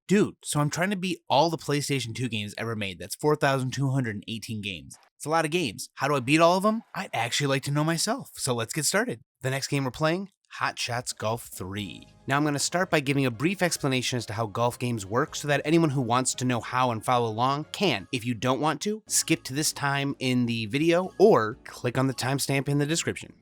Dude, so I'm trying to beat all the PlayStation 2 games ever made. That's 4,218 games. It's a lot of games. How do I beat all of them? I'd actually like to know myself, so let's get started. The next game we're playing, Hot Shots Golf 3. Now I'm going to start by giving a brief explanation as to how golf games work so that anyone who wants to know how and follow along can. If you don't want to, skip to this time in the video or click on the timestamp in the description.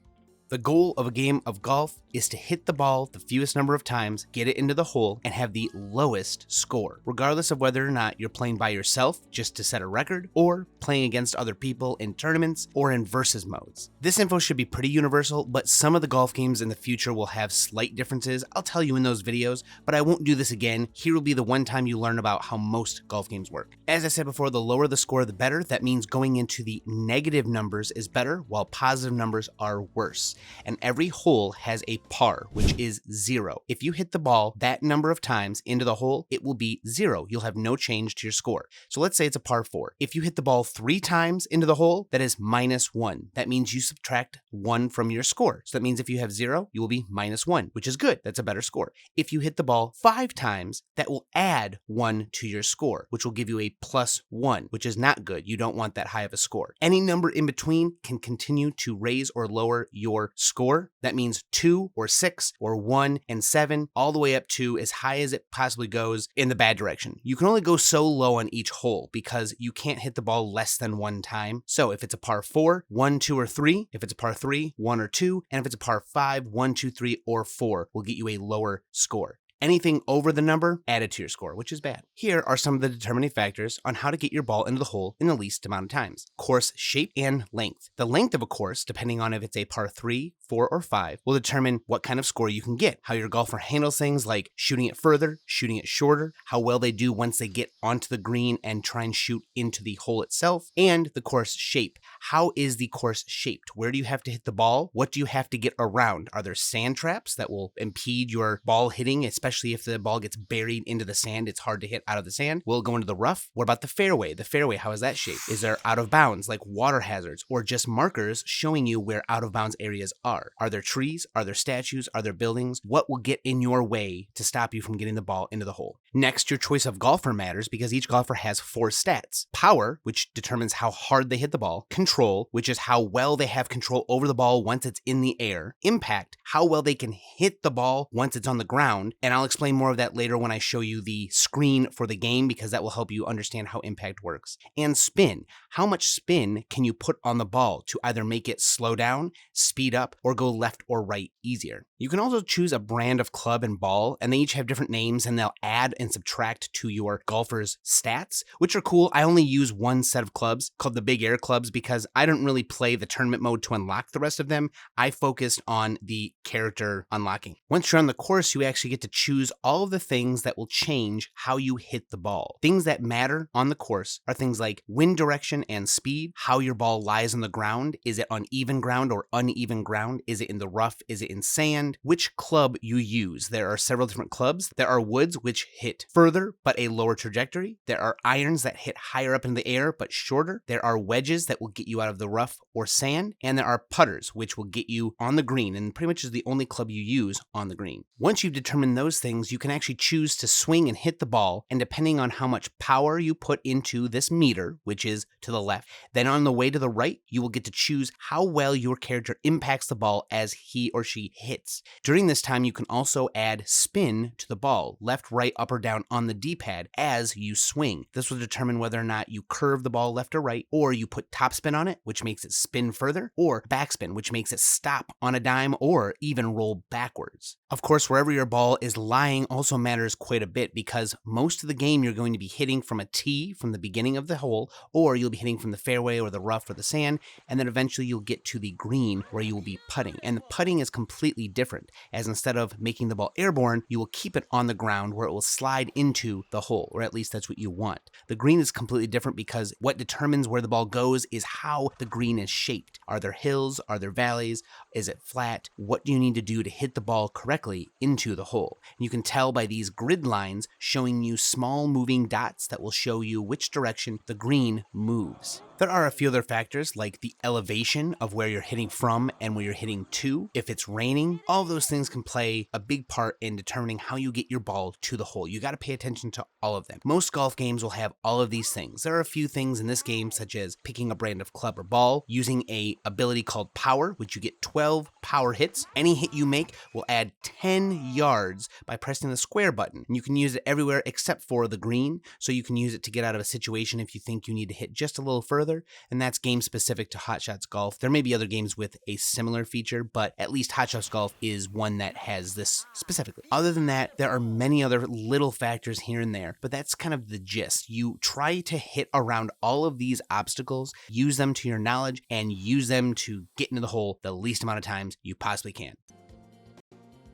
The goal of a game of golf is to hit the ball the fewest number of times, get it into the hole, and have the lowest score, regardless of whether or not you're playing by yourself just to set a record, or playing against other people in tournaments or in versus modes. This info should be pretty universal, but some of the golf games in the future will have slight differences. I'll tell you in those videos, but I won't do this again. Here will be the one time you learn about how most golf games work. As I said before, the lower the score, the better. That means going into the negative numbers is better, while positive numbers are worse. And every hole has a par, which is 0. If you hit the ball that number of times into the hole, it will be 0. You'll have no change to your score. So let's say it's a par 4. If you hit the ball 3 times into the hole, that is -1. That means you subtract 1 from your score. So that means if you have 0, you will be -1, which is good. That's a better score. If you hit the ball 5 times, that will add 1 to your score, which will give you a +1, which is not good. You don't want that high of a score. Any number in between can continue to raise or lower your score. That means 2 or 6 or 1 and 7, all the way up to as high as it possibly goes in the bad direction. You can only go so low on each hole because you can't hit the ball less than 1 time. So if it's a par 4, 1, 2, or 3. If it's a par 3, 1 or 2. And if it's a par 5, 1, 2, 3, or 4 will get you a lower score. Anything over the number added to your score, which is bad. Here are some of the determining factors on how to get your ball into the hole in the least amount of times. Course shape and length. The length of a course, depending on if it's a par 3, 4, or 5, will determine what kind of score you can get. How your golfer handles things like shooting it further, shooting it shorter, how well they do once they get onto the green and try and shoot into the hole itself, and the course shape. How is the course shaped? Where do you have to hit the ball? What do you have to get around? Are there sand traps that will impede your ball hitting, especially if the ball gets buried into the sand? It's hard to hit out of the sand. Will it go into the rough? What about the fairway? The fairway, how is that shaped? Is there out of bounds, like water hazards, or just markers showing you where out of bounds areas are? Are there trees? Are there statues? Are there buildings? What will get in your way to stop you from getting the ball into the hole? Next, your choice of golfer matters because each golfer has 4 stats. Power, which determines how hard they hit the ball. Control, which is how well they have control over the ball once it's in the air. Impact, how well they can hit the ball once it's on the ground. And I'll explain more of that later when I show you the screen for the game because that will help you understand how impact works. And spin, how much spin can you put on the ball to either make it slow down, speed up, or go left or right easier. You can also choose a brand of club and ball, and they each have different names, and they'll add and subtract to your golfer's stats, which are cool. I only use one set of clubs called the Big Air clubs because I don't really play the tournament mode to unlock the rest of them. I focused on the character unlocking. Once you're on the course, you actually get to choose all of the things that will change how you hit the ball. Things that matter on the course are things like wind direction and speed, how your ball lies on the ground. Is it on even ground or uneven ground? Is it in the rough? Is it in sand? Which club you use. There are several different clubs. There are woods which hit further but a lower trajectory. There are irons that hit higher up in the air but shorter. There are wedges that will get you out of the rough or sand. And there are putters which will get you on the green and pretty much is the only club you use on the green. Once you've determined those things, you can actually choose to swing and hit the ball, and depending on how much power you put into this meter, which is to the left, then on the way to the right, you will get to choose how well your character impacts the ball as he or she hits. During this time, you can also add spin to the ball, left, right, up, or down on the D-pad as you swing. This will determine whether or not you curve the ball left or right, or you put topspin on it, which makes it spin further, or backspin, which makes it stop on a dime or even roll backwards. Of course, wherever your ball is lying also matters quite a bit because most of the game you're going to be hitting from a tee from the beginning of the hole, or you'll be hitting from the fairway or the rough or the sand, and then eventually you'll get to the green where you will be putting. And the putting is completely different, as instead of making the ball airborne, you will keep it on the ground where it will slide into the hole, or at least that's what you want. The green is completely different because what determines where the ball goes is how the green is shaped. Are there hills? Are there valleys? Is it flat? What do you need to do to hit the ball correctly into the hole? And you can tell by these grid lines showing you small moving dots that will show you which direction the green moves. There are a few other factors like the elevation of where you're hitting from and where you're hitting to. If it's raining, all of those things can play a big part in determining how you get your ball to the hole. You got to pay attention to all of them. Most golf games will have all of these things. There are a few things in this game such as picking a brand of club or ball, using a ability called power, which you get 12 power hits. Any hit you make will add 10 yards by pressing the square button. And you can use it everywhere except for the green, so you can use it to get out of a situation if you think you need to hit just a little further. And that's game specific to Hot Shots Golf. There may be other games with a similar feature, but at least Hot Shots Golf is one that has this specifically. Other than that, there are many other little factors here and there, but that's kind of the gist. You try to hit around all of these obstacles, use them to your knowledge, and use them to get into the hole the least amount of times you possibly can.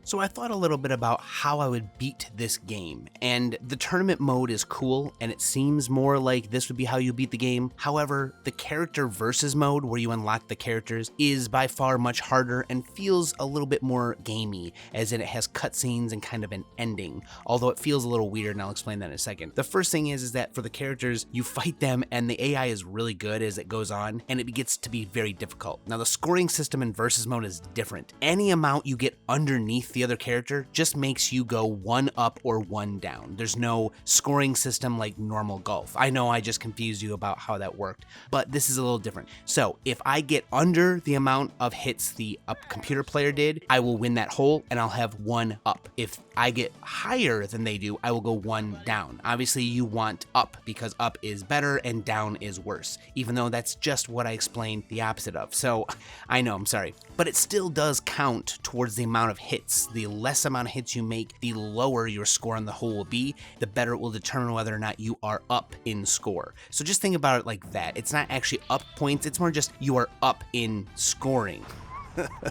So I thought a little bit about how I would beat this game, and the tournament mode is cool, and it seems more like this would be how you beat the game. However, the character versus mode, where you unlock the characters, is by far much harder and feels a little bit more gamey, as in it has cutscenes and kind of an ending, although it feels a little weird, and I'll explain that in a second. The first thing is that for the characters, you fight them, and the AI is really good as it goes on, and it gets to be very difficult. Now, the scoring system in versus mode is different. Any amount you get underneath the other character just makes you go one up or one down. There's no scoring system like normal golf. I know I just confused you about how that worked, but this is a little different. So if I get under the amount of hits the computer player did, I will win that hole and I'll have one up. If I get higher than they do, I will go one down. Obviously you want up because up is better and down is worse, even though that's just what I explained the opposite of. So I know, I'm sorry, but it still does count towards the amount of hits. The less amount of hits you make, the lower your score on the hole will be, the better it will determine whether or not you are up in score. So just think about it like that. It's not actually up points, it's more just you are up in scoring.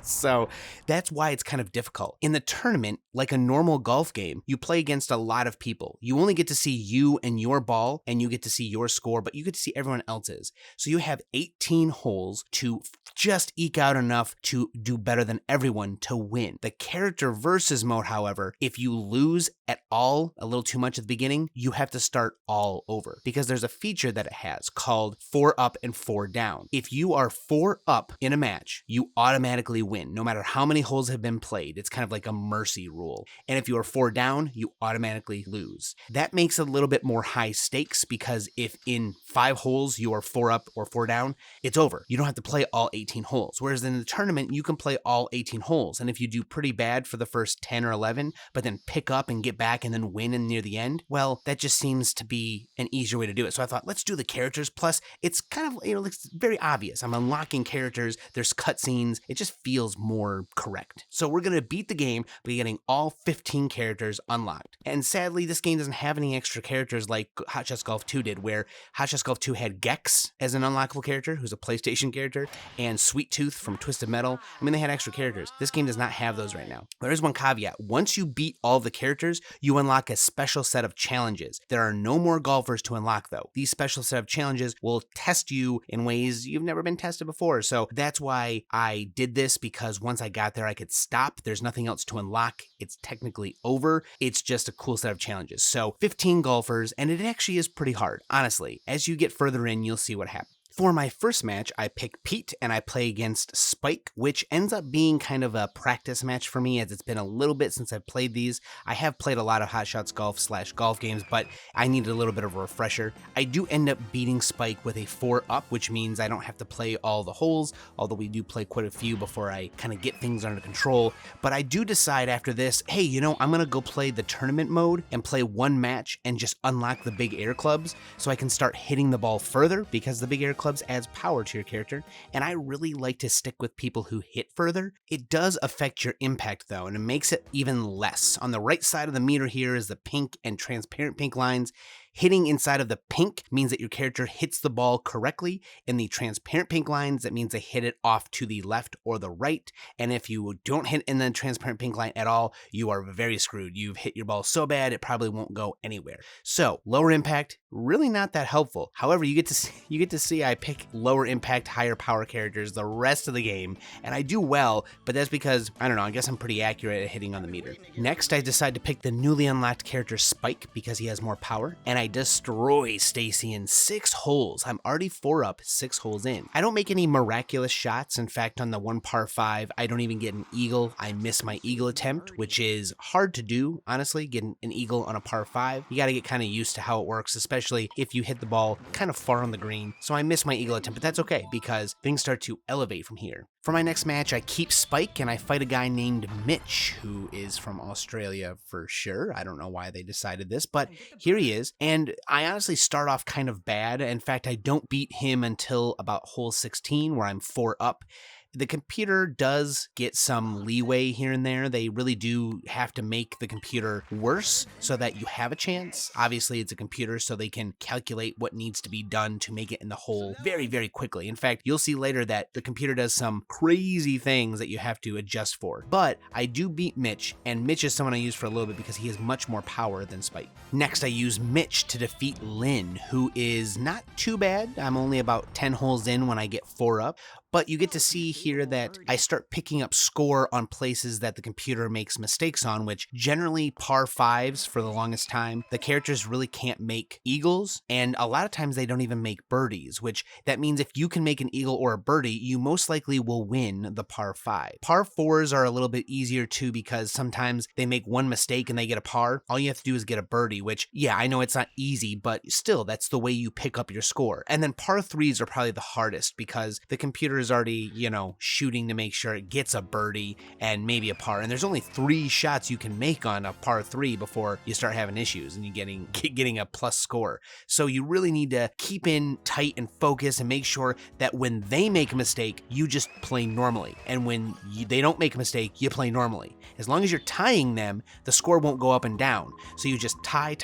So that's why it's kind of difficult. In the tournament, like a normal golf game, you play against a lot of people. You only get to see you and your ball, and you get to see your score, but you get to see everyone else's. So you have 18 holes to just eke out enough to do better than everyone to win. The character versus mode, however, if you lose at all, a little too much at the beginning, you have to start all over because there's a feature that it has called 4 up and 4 down. If you are 4 up in a match, you automatically win, no matter how many holes have been played. It's kind of like a mercy rule. And if you are 4 down, you automatically lose. That makes it a little bit more high stakes because if in 5 holes you are 4 up or 4 down, it's over. You don't have to play all 18 holes. Whereas in the tournament, you can play all 18 holes. And if you do pretty bad for the first 10 or 11, but then pick up and get back and then win in near the end, well, that just seems to be an easier way to do it. So I thought, let's do the characters. Plus, it's kind of, it's very obvious. I'm unlocking characters. There's cutscenes. It just feels more correct. So we're going to beat the game by getting all 15 characters unlocked. And sadly, this game doesn't have any extra characters like Hot Shots Golf 2 did, where Hot Shots Golf 2 had Gex as an unlockable character, who's a PlayStation character, and Sweet Tooth from Twisted Metal. I mean, they had extra characters. This game does not have those right now. There is one caveat. Once you beat all of the characters, you unlock a special set of challenges. There are no more golfers to unlock, though. These special set of challenges will test you in ways you've never been tested before. So that's why I did this, because once I got there, I could stop. There's nothing else to unlock. It's technically over. It's just a cool set of challenges. So 15 golfers, and it actually is pretty hard, honestly. As you get further in, you'll see what happens. For my first match, I pick Pete and I play against Spike, which ends up being kind of a practice match for me as it's been a little bit since I've played these. I have played a lot of Hot Shots Golf / golf games, but I needed a little bit of a refresher. I do end up beating Spike with a 4 up, which means I don't have to play all the holes, although we do play quite a few before I kind of get things under control. But I do decide after this, hey, I'm going to go play the tournament mode and play one match and just unlock the big air clubs so I can start hitting the ball further, because the big air clubs adds power to your character, and I really like to stick with people who hit further. It does affect your impact though, and it makes it even less. On the right side of the meter here is the pink and transparent pink lines. Hitting inside of the pink means that your character hits the ball correctly. In the transparent pink lines, that means they hit it off to the left or the right. And if you don't hit in the transparent pink line at all, you are very screwed. You've hit your ball so bad, it probably won't go anywhere. So lower impact, really not that helpful. However, you get to see I pick lower impact, higher power characters the rest of the game, and I do well, but that's because, I don't know, I guess I'm pretty accurate at hitting on the meter. Next, I decide to pick the newly unlocked character Spike because he has more power, and I destroy Stacy in 6 holes. I'm already 4 up, 6 holes in. I don't make any miraculous shots. In fact, on the one par 5, I don't even get an eagle. I miss my eagle attempt, which is hard to do, honestly, getting an eagle on a par 5. You gotta get kind of used to how it works, especially if you hit the ball kind of far on the green. So I miss my eagle attempt, but that's okay because things start to elevate from here. For my next match, I keep Spike and I fight a guy named Mitch, who is from Australia for sure. I don't know why they decided this, but here he is. And I honestly start off kind of bad. In fact, I don't beat him until about hole 16, where I'm 4 up. The computer does get some leeway here and there. They really do have to make the computer worse so that you have a chance. Obviously, it's a computer, so they can calculate what needs to be done to make it in the hole very, very quickly. In fact, you'll see later that the computer does some crazy things that you have to adjust for. But I do beat Mitch, and Mitch is someone I use for a little bit because he has much more power than Spike. Next, I use Mitch to defeat Lynn, who is not too bad. I'm only about 10 holes in when I get 4 up. But you get to see here that I start picking up score on places that the computer makes mistakes on, which generally par 5s for the longest time. The characters really can't make eagles, and a lot of times they don't even make birdies, which that means if you can make an eagle or a birdie, you most likely will win the par 5. Par 4s are a little bit easier too because sometimes they make one mistake and they get a par. All you have to do is get a birdie, which, yeah, I know it's not easy, but still, that's the way you pick up your score. And then par 3s are probably the hardest because the computer is already, shooting to make sure it gets a birdie and maybe a par. And there's only 3 shots you can make on a par 3 before you start having issues and you getting a plus score. So you really need to keep in tight and focus and make sure that when they make a mistake, you just play normally. And when they don't make a mistake, you play normally. As long as you're tying them, the score won't go up and down. So you just tie,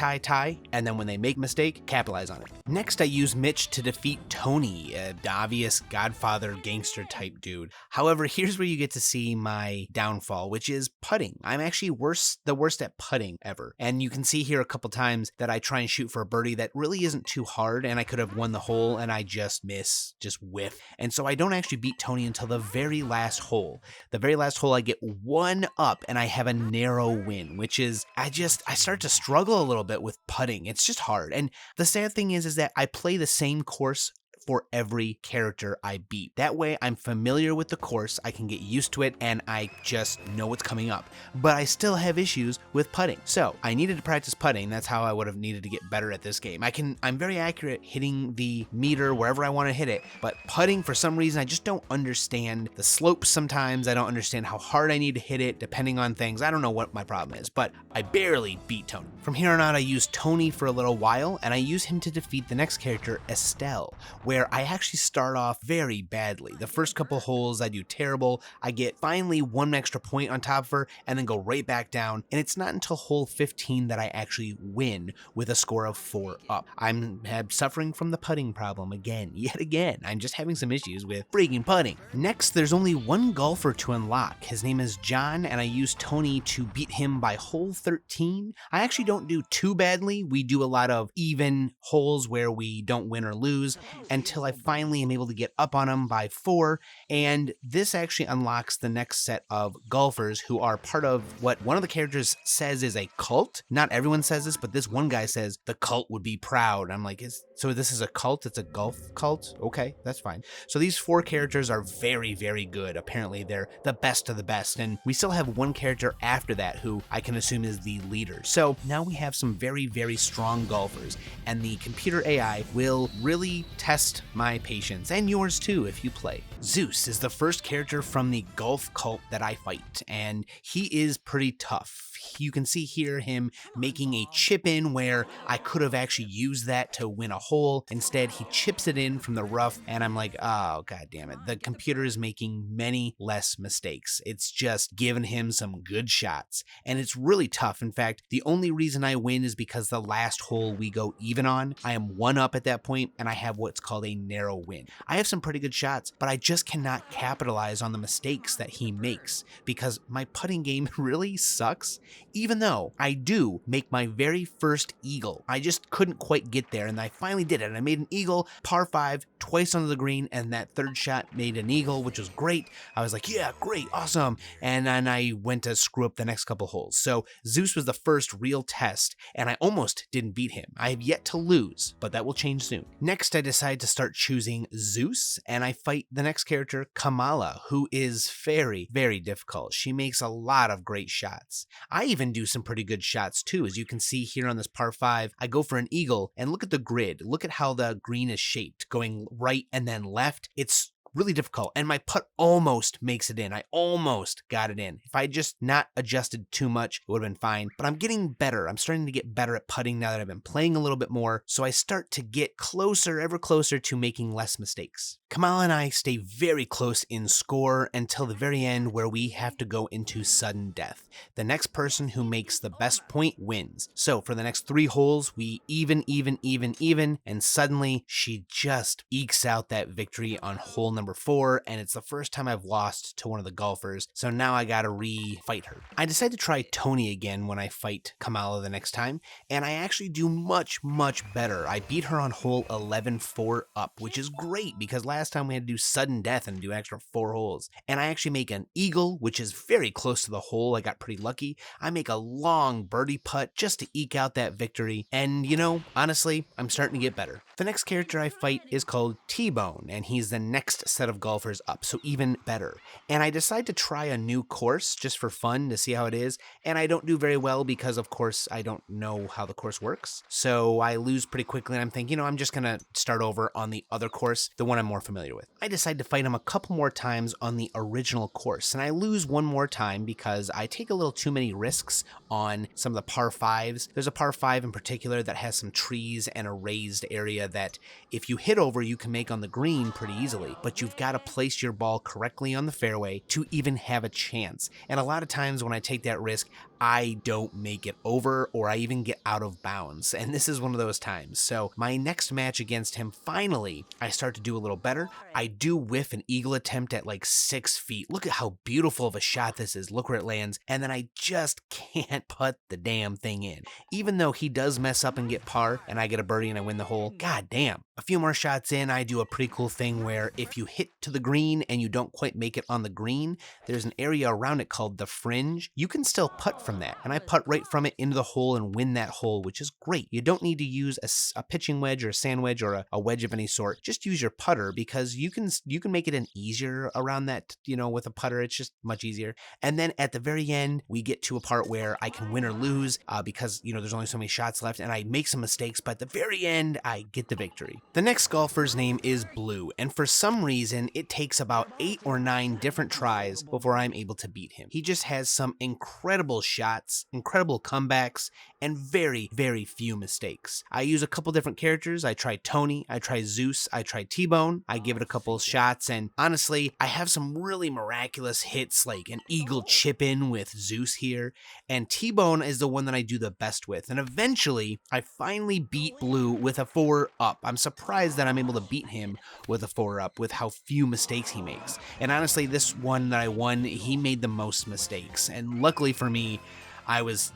and then when they make a mistake, capitalize on it. Next, I use Mitch to defeat Tony, the obvious Godfather gangster type dude. However, here's where you get to see my downfall, which is putting. I'm actually the worst at putting ever. And you can see here a couple times that I try and shoot for a birdie that really isn't too hard, and I could have won the hole, and I just miss, just whiff. And so I don't actually beat Tony until the very last hole. The very last hole, I get 1 up, and I have a narrow win, which is, I start to struggle a little bit with putting. It's just hard. And the sad thing is that I play the same course for every character I beat. That way I'm familiar with the course, I can get used to it, and I just know what's coming up. But I still have issues with putting. So I needed to practice putting. That's how I would have needed to get better at this game. I'm very accurate hitting the meter wherever I want to hit it, but putting, for some reason, I just don't understand the slopes sometimes. I don't understand how hard I need to hit it depending on things. I don't know what my problem is, but I barely beat Tony. From here on out, I use Tony for a little while, and I use him to defeat the next character, Estelle, where I actually start off very badly. The first couple holes I do terrible. I get finally 1 extra point on top of her and then go right back down. And it's not until hole 15 that I actually win with a score of 4 up. I'm suffering from the putting problem yet again. I'm just having some issues with freaking putting. Next, there's only 1 golfer to unlock. His name is John, and I use Tony to beat him by hole 13. I actually don't do too badly. We do a lot of even holes where we don't win or lose until I finally am able to get up on him by 4, and this actually unlocks the next set of golfers who are part of what one of the characters says is a cult. Not everyone says this, but this one guy says the cult would be proud. I'm like, so this is a cult? It's a golf cult? Okay, that's fine. So these 4 characters are very, very good. Apparently they're the best of the best, and we still have 1 character after that who I can assume is the leader. So now we have some very, very strong golfers, and the computer AI will really test my patience, and yours too if you play. Zeus is the first character from the golf cult that I fight, and he is pretty tough. You can see here him making a chip in where I could have actually used that to win a hole. Instead, he chips it in from the rough, and I'm like, oh, god damn it. The computer is making many less mistakes. It's just giving him some good shots, and it's really tough. In fact, the only reason I win is because the last hole we go even on, I am 1 up at that point, and I have what's called called a narrow win. I have some pretty good shots, but I just cannot capitalize on the mistakes that he makes because my putting game really sucks. Even though I do make my very first eagle, I just couldn't quite get there, and I finally did it. I made an eagle, par 5, twice under the green, and that third shot made an eagle, which was great. I was like, yeah, great, awesome. And then I went to screw up the next couple holes. So Zeus was the first real test, and I almost didn't beat him. I have yet to lose, but that will change soon. Next, I decided to start choosing Zeus, and I fight the next character, Kamala, who is very, very difficult. She makes a lot of great shots. I even do some pretty good shots too. As you can see here on this par 5, I go for an eagle, and look at the grid. Look at how the green is shaped, going right and then left. It's really difficult, and my putt almost makes it in. I almost got it in. If I just not adjusted too much, it would have been fine, but I'm getting better. I'm starting to get better at putting now that I've been playing a little bit more, so I start to get closer, ever closer to making less mistakes. Kamala and I stay very close in score until the very end, where we have to go into sudden death. The next person who makes the best point wins. So for the next 3 holes, we even, and suddenly she just ekes out that victory on hole number 4, and it's the first time I've lost to one of the golfers, so now I gotta re-fight her. I decide to try Tony again when I fight Kamala the next time, and I actually do much better. I beat her on hole 11 4 up, which is great because last time we had to do sudden death and do an extra 4 holes. And I actually make an eagle, which is very close to the hole. I got pretty lucky. I make a long birdie putt just to eke out that victory, and you know, honestly, I'm starting to get better. The next character I fight is called T-Bone, and he's the next set of golfers up, so even better. And I decide to try a new course just for fun to see how it is, and I don't do very well because, of course, I don't know how the course works. So I lose pretty quickly, and I'm thinking, you know, I'm just gonna start over on the other course, the one I'm more familiar with. I decide to fight him a couple more times on the original course, and I lose one more time because I take a little too many risks on some of the par 5s. There's a par 5 in particular that has some trees and a raised area that if you hit over, you can make on the green pretty easily, but you've got to place your ball correctly on the fairway to even have a chance. And a lot of times when I take that risk, I don't make it over, or I even get out of bounds, and this is one of those times. So my next match against him, finally, I start to do a little better. I do whiff an eagle attempt at like 6 feet. Look at how beautiful of a shot this is. Look where it lands, and then I just can't put the damn thing in. Even though he does mess up and get par, and I get a birdie and I win the hole, god damn. A few more shots in, I do a pretty cool thing where if you hit to the green and you don't quite make it on the green, there's an area around it called the fringe. You can still putt from that, and I putt right from it into the hole and win that hole, which is great. You don't need to use a pitching wedge or a sand wedge or a wedge of any sort. Just use your putter because you can make it an easier around that, you know, with a putter. It's just much easier. And then at the very end, we get to a part where I can win or lose because, you know, there's only so many shots left, and I make some mistakes, but at the very end, I get the victory. The next golfer's name is Blue, and for some reason, it takes about 8 or 9 different tries before I'm able to beat him. He just has some incredible shots, incredible comebacks, and very, very few mistakes. I use a couple different characters. I try Tony, I try Zeus, I try T-Bone. I give it a couple of shots, and honestly, I have some really miraculous hits, like an eagle chip in with Zeus here, and T-Bone is the one that I do the best with, and eventually, I finally beat Blue with a 4 up. I'm surprised that I'm able to beat him with a 4 up with how few mistakes he makes. And honestly, this one that I won, he made the most mistakes, and luckily for me, it was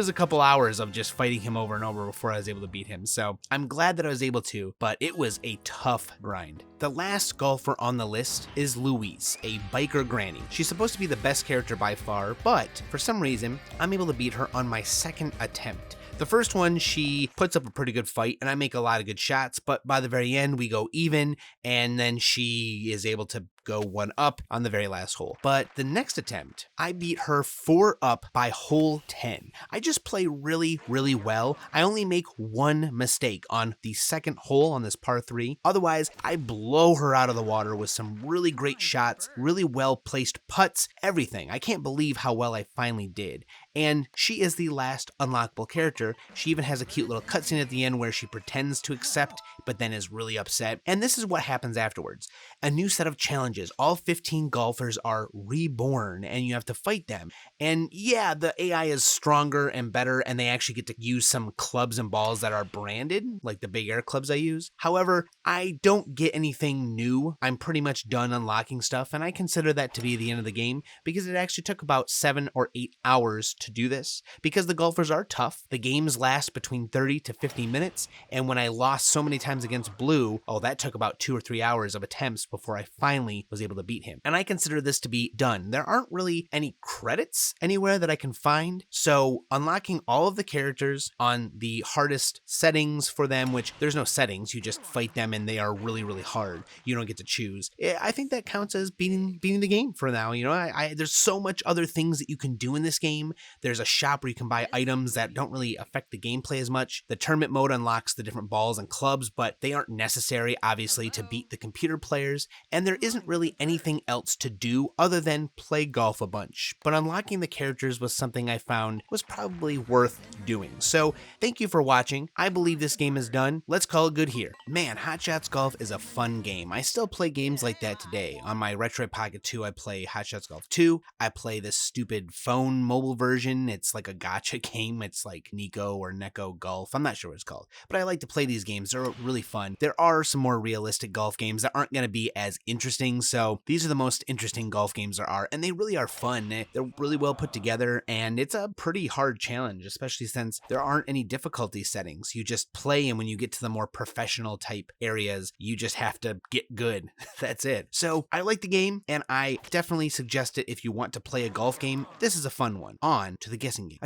a couple hours of just fighting him over and over before I was able to beat him. So I'm glad that I was able to, but it was a tough grind. The last golfer on the list is Louise, a biker granny. She's supposed to be the best character by far, but for some reason, I'm able to beat her on my second attempt. The first one, she puts up a pretty good fight, and I make a lot of good shots, but by the very end, we go even, and then she is able to go 1 up on the very last hole. But the next attempt, I beat her 4 up by hole 10. I just play really, really well. I only make 1 mistake on the second hole on this par 3. Otherwise, I blow her out of the water with some really great shots, really well-placed putts, everything. I can't believe how well I finally did. And she is the last unlockable character. She even has a cute little cutscene at the end where she pretends to accept but then is really upset. And this is what happens afterwards. A new set of challenges. All 15 golfers are reborn and you have to fight them. And yeah, the AI is stronger and better, and they actually get to use some clubs and balls that are branded, like the big air clubs I use. However, I don't get anything new. I'm pretty much done unlocking stuff, and I consider that to be the end of the game because it actually took about 7 or 8 hours to do this. Because the golfers are tough, the games last between 30 to 50 minutes, and when I lost so many times against Blue, that took about 2 or 3 hours of attempts before I finally was able to beat him. And I consider this to be done. There aren't really any credits anywhere that I can find, so unlocking all of the characters on the hardest settings for them, which there's no settings, you just fight them and they are really, really hard. You don't get to choose. I think that counts as beating the game for now. You know, there's so much other things that you can do in this game. There's a shop where you can buy items that don't really affect the gameplay as much. The tournament mode unlocks the different balls and clubs, but they aren't necessary, obviously, to beat the computer players, and there isn't really anything else to do other than play golf a bunch. But unlocking the characters was something I found was probably worth doing. So thank you for watching. I believe this game is done. Let's call it good here. Man, Hot Shots Golf is a fun game. I still play games like that today. On my Retro Pocket 2, I play Hot Shots Golf 2. I play this stupid phone mobile version. It's like a gotcha game. It's like Nico or Neko Golf. I'm not sure what it's called, but I like to play these games. They're really fun. There are some more realistic golf games that aren't going to be as interesting, so these are the most interesting golf games there are, and they really are fun. They're really well put together, and it's a pretty hard challenge, especially since there aren't any difficulty settings. You just play, and when you get to the more professional type areas, you just have to get good. That's it. So I like the game, and I definitely suggest it if you want to play a golf game. This is a fun one. On to the guessing game.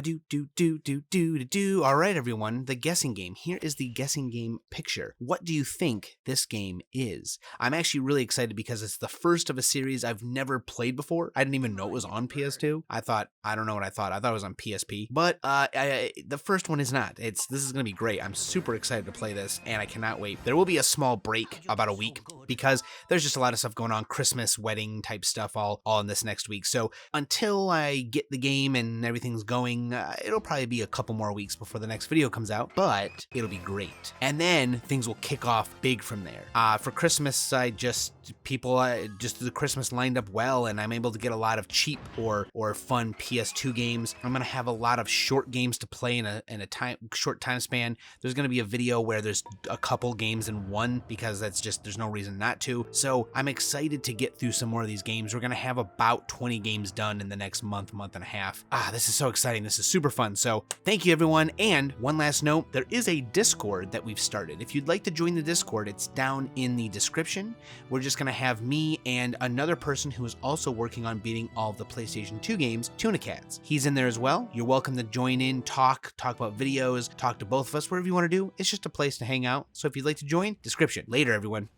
All right, everyone, the guessing game. Here is the guessing game picture. What do you think this game is? I'm actually really excited because it's the first of a series I've never played before. I didn't even know it was on PS2. I don't know what I thought. I thought it was on PSP, but the first one is not. This is going to be great. I'm super excited to play this, and I cannot wait. There will be a small break, about a week, because there's just a lot of stuff going on, Christmas, wedding type stuff, all in this next week. So until I get the game and everything's going, it'll probably be a couple more weeks before the next video comes out, but it'll be great. And then things will kick off big from there. For Christmas, the Christmas lined up well, and I'm able to get a lot of cheap or fun PS2 games. I'm gonna have a lot of short games to play in a short time span. There's gonna be a video where there's a couple games in one, because there's no reason not to. So I'm excited to get through some more of these games. We're gonna have about 20 games done in the next month and a half. This is so exciting. This is super fun. So thank you, everyone. And one last note, there is a Discord that we've started. If you'd like to join the Discord, it's down in the description. We're just gonna have me and another person who is also working on beating all of the PlayStation 2 games, Tuna Cats. He's in there as well. You're welcome to join in, talk about videos, talk to both of us, whatever you want to do. It's just a place to hang out. So if you'd like to join, description. Later, everyone.